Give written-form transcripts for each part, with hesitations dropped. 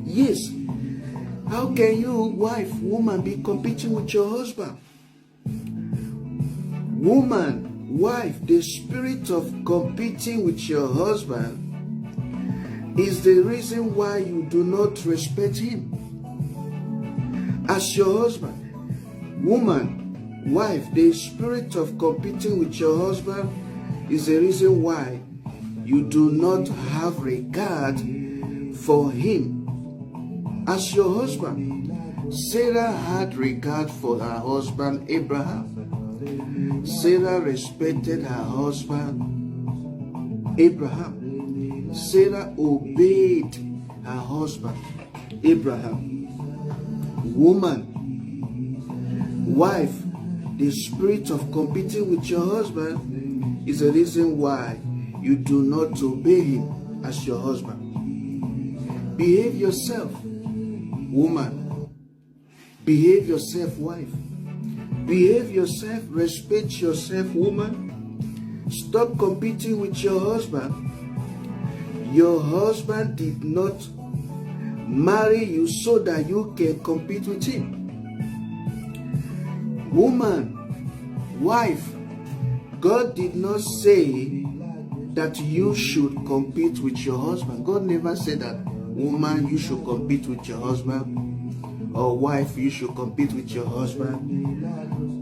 Yes. How can you, woman, be competing with your husband? Woman, wife, the spirit of competing with your husband is the reason why you do not respect him as your husband. Woman, wife, the spirit of competing with your husband is the reason why you do not have regard for him as your husband. Sarah had regard for her husband Abraham. Sarah respected her husband Abraham. Sarah obeyed her husband Abraham. Woman, wife, the spirit of competing with your husband is the reason why you do not obey him as your husband. Behave yourself, woman. Behave yourself, wife. Behave yourself, respect yourself, woman. Stop competing with your husband. Your husband did not marry you so that you can compete with him. Woman, wife, God did not say that you should compete with your husband. God never said that, woman, you should compete with your husband, or wife, you should compete with your husband.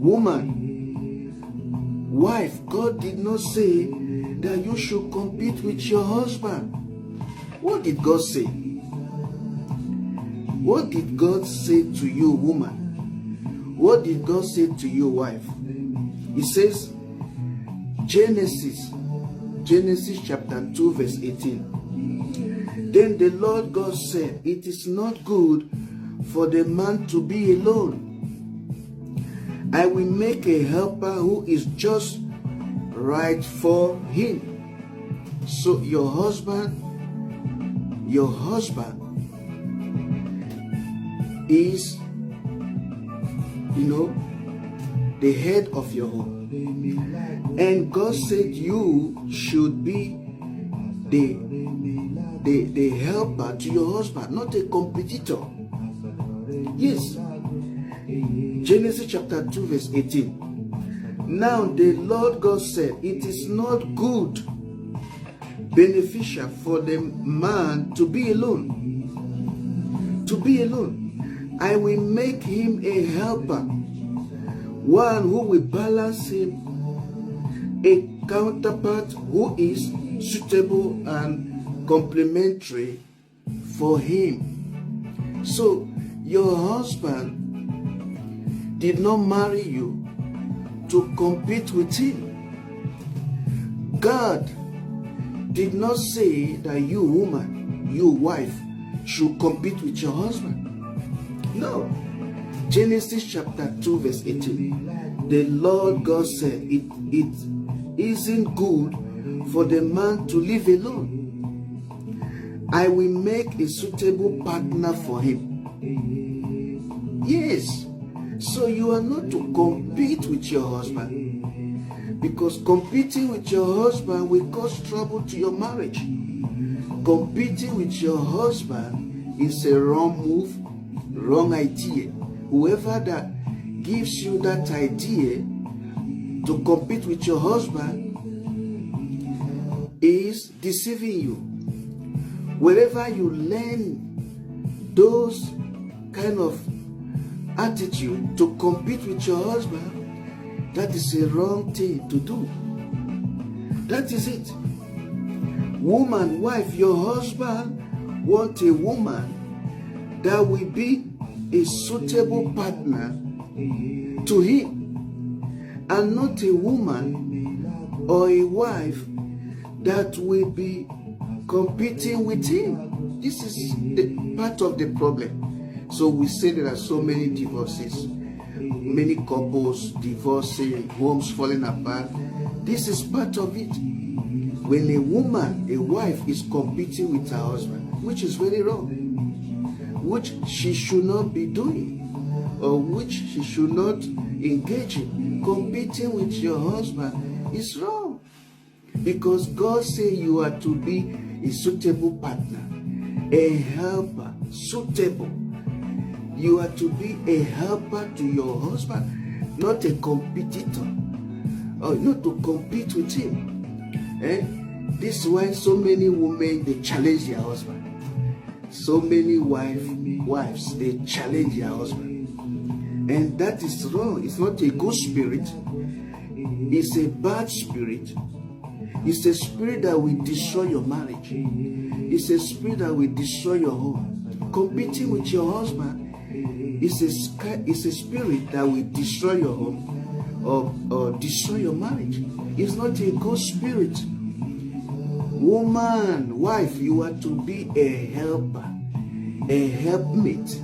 Woman, wife, God did not say that you should compete with your husband. What did God say? What did God say to you, woman? What did God say to you, wife? He says, Genesis chapter 2 verse 18. Then the Lord God said, it is not good for the man to be alone. I will make a helper who is just right for him. So your husband is, the head of your home. And God said you should be the helper to your husband, not a competitor. Yes. Genesis chapter 2 verse 18. Now the Lord God said, it is not good, beneficial for the man to be alone. I will make him a helper, one who will balance him, a counterpart who is suitable and complementary for him. So your husband did not marry you to compete with him. God did not say that you, woman, you, wife, should compete with your husband. No. Genesis chapter 2 verse 18. The Lord God said, it isn't good for the man to live alone. I will make a suitable partner for him. Yes. So you are not to compete with your husband, because competing with your husband will cause trouble to your marriage. Competing with your husband is a wrong move, wrong idea. Whoever that gives you that idea to compete with your husband is deceiving you. Wherever you learn those kind of attitude to compete with your husband, that is a wrong thing to do. That is it. Woman, wife, your husband wants a woman that will be a suitable partner to him, and not a woman or a wife that will be competing with him. This is the part of the problem. So we say there are so many divorces, many couples divorcing, homes falling apart. This is part of it. When a woman, a wife, is competing with her husband, which is very wrong, which she should not be doing, or which she should not engage in, competing with your husband is wrong. Because God said you are to be a suitable partner. a helper, suitable. You are to be a helper to your husband, not a competitor, or not to compete with him. This is why so many women, they challenge their husband. So many wives, they challenge their husband. And that is wrong. It's not a good spirit. It's a bad spirit. It's a spirit that will destroy your marriage. It's a spirit that will destroy your home. Competing with your husband is a spirit that will destroy your home or destroy your marriage. It's not a good spirit. Woman, wife, you are to be a helper, a helpmate.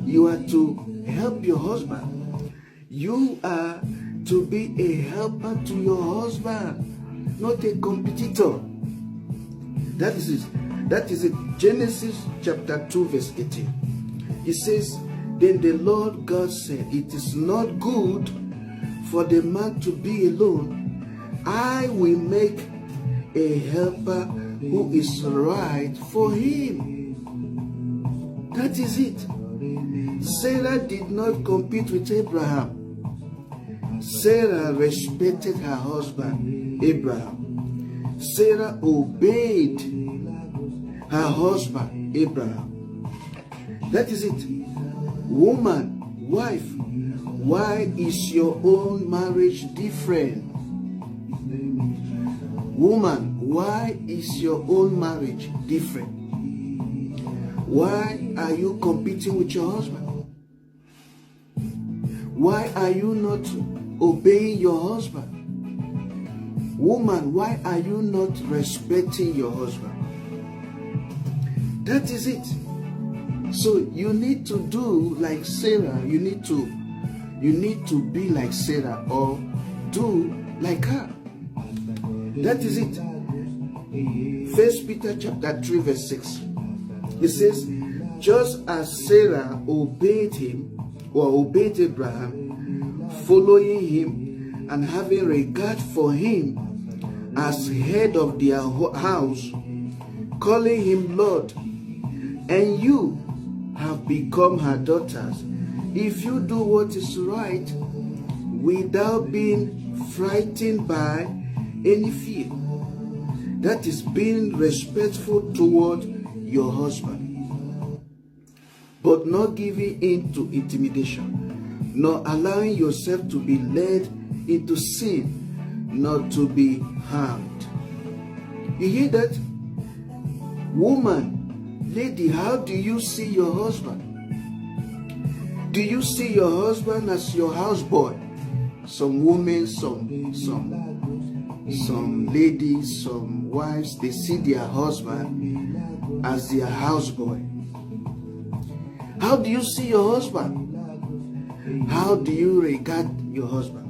You are to help your husband. You are to be a helper to your husband, not a competitor. That is it. Genesis chapter 2 verse 18. It says, then the Lord God said, it is not good for the man to be alone. I will make a helper who is right for him. That is it. Sarah did not compete with Abraham. Sarah respected her husband, Abraham. Sarah obeyed her husband, Abraham. That is it. Woman, wife, why is your own marriage different? Woman, why is your own marriage different? Why are you competing with your husband? Why are you not obeying your husband? Woman, why are you not respecting your husband? That is it. So you need to do like Sarah. You need to be like Sarah or do like her. That is it. 1 Peter chapter 3 verse 6. It says, just as Sarah obeyed him or obeyed Abraham, following him and having regard for him as head of their house, calling him Lord, and you have become her daughters, if you do what is right without being frightened by any fear. That is being respectful toward your husband, but not giving in to intimidation, nor allowing yourself to be led into sin, not to be harmed. You hear that? Woman, lady, how do you see your husband? Do you see your husband as your houseboy? Some women, some ladies, some wives, they see their husband as their houseboy. How do you see your husband? How do you regard your husband?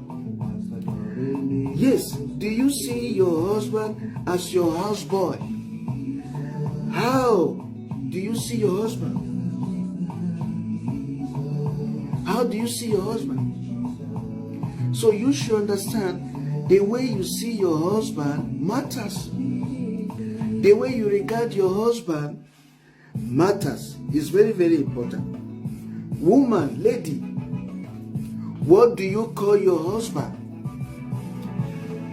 Yes, do you see your husband as your houseboy? How do you see your husband? How do you see your husband? So you should understand the way you see your husband matters. The way you regard your husband matters. It's very, very important. Woman, lady, what do you call your husband?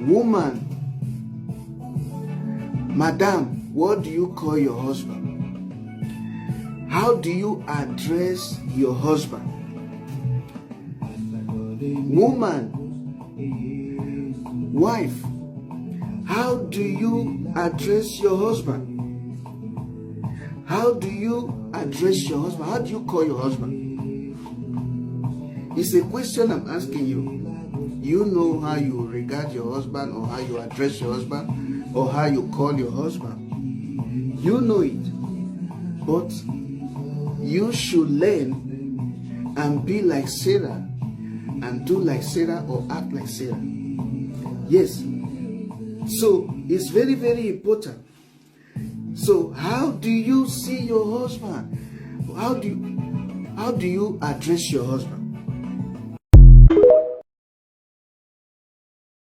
Woman, madam, what do you call your husband? How do you address your husband? Woman, wife, how do you address your husband? How do you address your husband? How do you call your husband? It's a question I'm asking you. You know how you regard your husband, or how you address your husband, or how you call your husband. You know it. But you should learn and be like Sarah, and do like Sarah or act like Sarah. Yes. So it's very, very important. So how do you see your husband? How do you address your husband?